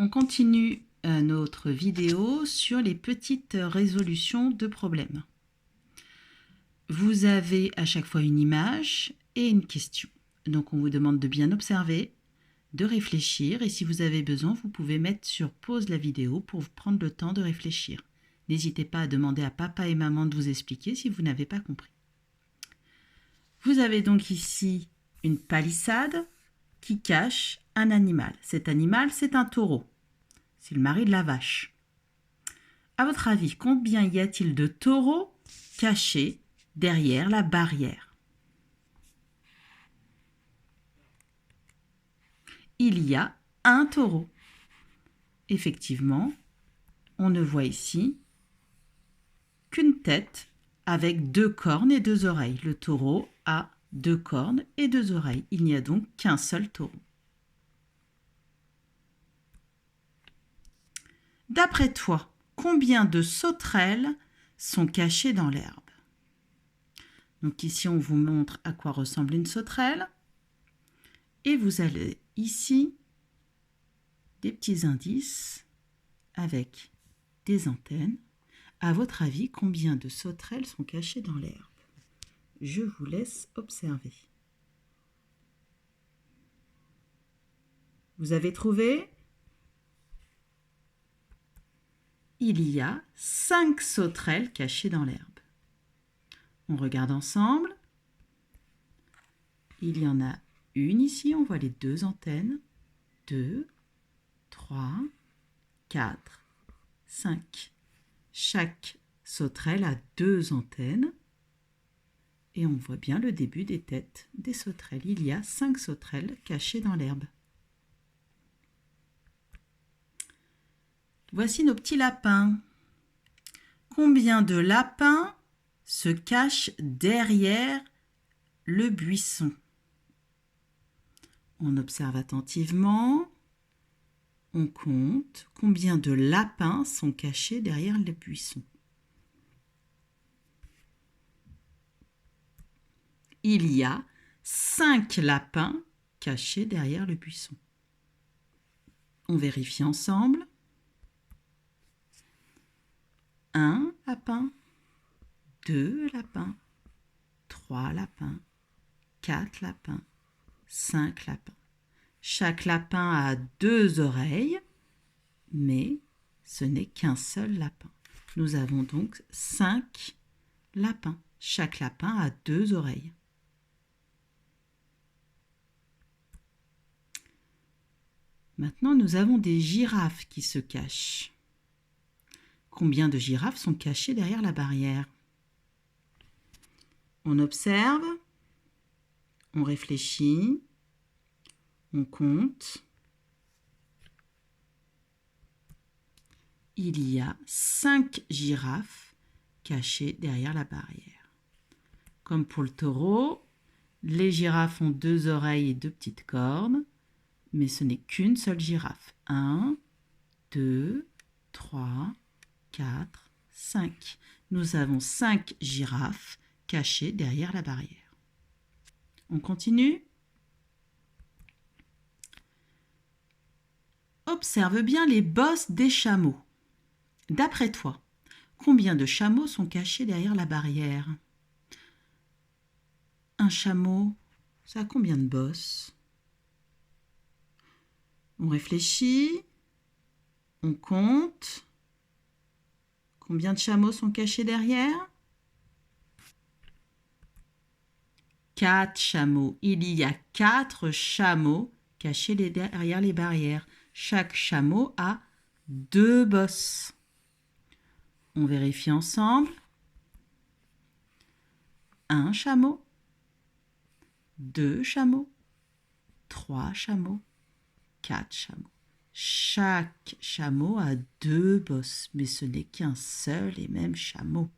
On continue notre vidéo sur les petites résolutions de problèmes. Vous avez à chaque fois une image et une question. Donc on vous demande de bien observer, de réfléchir et si vous avez besoin, vous pouvez mettre sur pause la vidéo pour prendre le temps de réfléchir. N'hésitez pas à demander à papa et maman de vous expliquer si vous n'avez pas compris. Vous avez donc ici une palissade qui cache un animal. Cet animal, c'est un taureau. C'est le mari de la vache. À votre avis, combien y a-t-il de taureaux cachés derrière la barrière? Il y a un taureau. Effectivement, on ne voit ici qu'une tête avec 2 cornes et 2 oreilles. Le taureau a 2 cornes et 2 oreilles. Il n'y a donc qu'un seul taureau. D'après toi, combien de sauterelles sont cachées dans l'herbe? Donc ici, on vous montre à quoi ressemble une sauterelle. Et vous avez ici des petits indices avec des antennes. À votre avis, combien de sauterelles sont cachées dans l'herbe? Je vous laisse observer. Vous avez trouvé? Il y a 5 sauterelles cachées dans l'herbe. On regarde ensemble. Il y en a une ici, on voit les 2 antennes. 2, 3, 4, 5. Chaque sauterelle a 2 antennes. Et on voit bien le début des têtes des sauterelles. Il y a 5 sauterelles cachées dans l'herbe. Voici nos petits lapins. Combien de lapins se cachent derrière le buisson? On observe attentivement. On compte combien de lapins sont cachés derrière le buisson. Il y a 5 lapins cachés derrière le buisson. On vérifie ensemble. 1 lapin, 2 lapins, 3 lapins, 4 lapins, 5 lapins. Chaque lapin a 2 oreilles, mais ce n'est qu'un seul lapin. Nous avons donc 5 lapins. Chaque lapin a 2 oreilles. Maintenant, nous avons des girafes qui se cachent. Combien de girafes sont cachées derrière la barrière? On observe, on réfléchit, on compte. Il y a 5 girafes cachées derrière la barrière. Comme pour le taureau, les girafes ont 2 oreilles et 2 petites cornes, mais ce n'est qu'une seule girafe. 1, 2, 3, 4, 5. Nous avons 5 girafes cachées derrière la barrière. On continue. Observe bien les bosses des chameaux. D'après toi, combien de chameaux sont cachés derrière la barrière? Un chameau, ça a combien de bosses? On réfléchit, on compte. Combien de chameaux sont cachés derrière? 4 chameaux. Il y a 4 chameaux cachés derrière les barrières. Chaque chameau a 2 bosses. On vérifie ensemble. 1 chameau, 2 chameaux, 3 chameaux, 4 chameaux. Chaque chameau a 2 bosses, mais ce n'est qu'un seul et même chameau.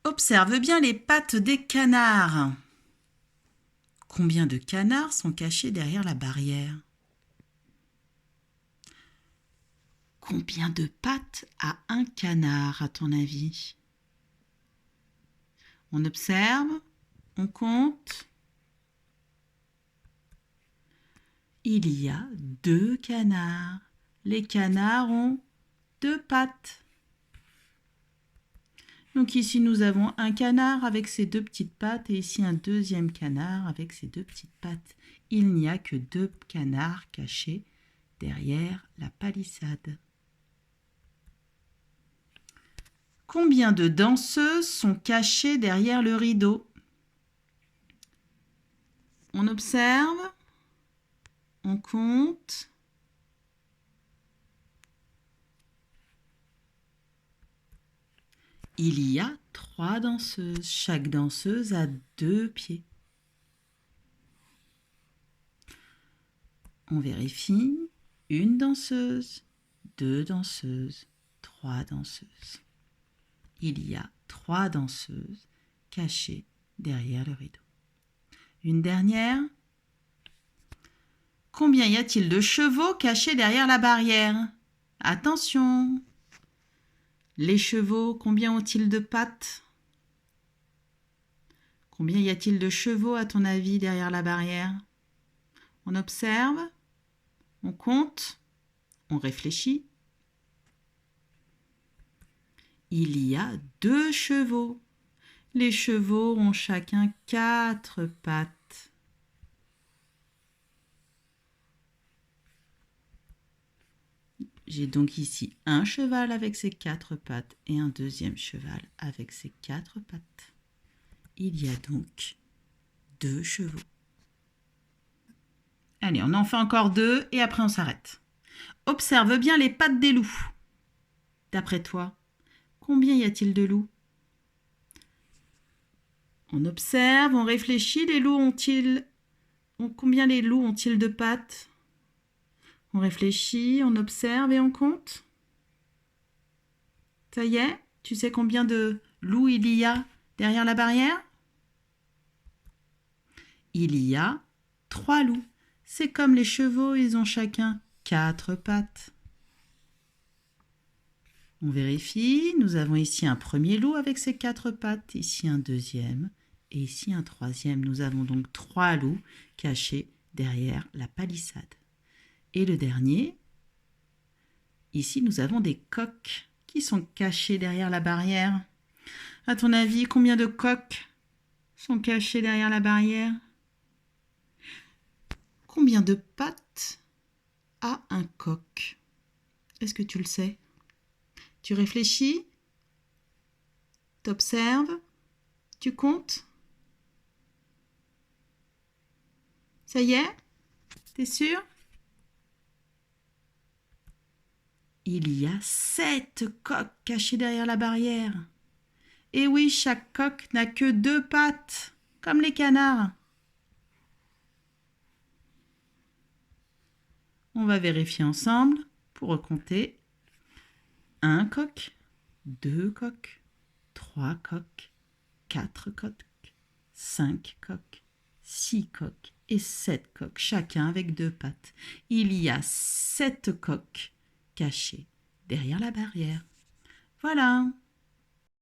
Observe bien les pattes des canards. Combien de canards sont cachés derrière la barrière? Combien de pattes a un canard, à ton avis? On observe, on compte. Il y a 2 canards. Les canards ont 2 pattes. Donc ici, nous avons un canard avec ses 2 petites pattes et ici un deuxième canard avec ses 2 petites pattes. Il n'y a que 2 canards cachés derrière la palissade. Combien de danseuses sont cachées derrière le rideau? On observe, on compte. Il y a 3 danseuses. Chaque danseuse a 2 pieds. On vérifie. 1 danseuse, 2 danseuses, 3 danseuses. Il y a 3 danseuses cachées derrière le rideau. Une dernière. Combien y a-t-il de chevaux cachés derrière la barrière? Attention! Les chevaux, combien ont-ils de pattes? Combien y a-t-il de chevaux, à ton avis, derrière la barrière? On observe, on compte, on réfléchit. Il y a 2 chevaux. Les chevaux ont chacun 4 pattes. J'ai donc ici un cheval avec ses 4 pattes et un deuxième cheval avec ses 4 pattes. Il y a donc 2 chevaux. Allez, on en fait encore 2 et après on s'arrête. Observe bien les pattes des loups. D'après toi, combien y a-t-il de loups? On observe, on réfléchit. Combien les loups ont-ils de pattes? On réfléchit, on observe et on compte. Ça y est, tu sais combien de loups il y a derrière la barrière? Il y a 3 loups. C'est comme les chevaux, ils ont chacun 4 pattes. On vérifie, nous avons ici un premier loup avec ses 4 pattes, ici un deuxième et ici un troisième. Nous avons donc 3 loups cachés derrière la palissade. Et le dernier, ici nous avons des coqs qui sont cachés derrière la barrière. À ton avis, combien de coqs sont cachés derrière la barrière? Combien de pattes a un coq? Est-ce que tu le sais? Tu réfléchis? T'observes? Tu comptes? Ça y est? T'es sûr? Il y a 7 coqs cachés derrière la barrière. Et oui, chaque coq n'a que 2 pattes, comme les canards. On va vérifier ensemble pour recompter. 1 coq, 2 coqs, 3 coqs, 4 coqs, 5 coqs, 6 coqs et 7 coqs, chacun avec 2 pattes. Il y a 7 coqs cachés derrière la barrière. Voilà.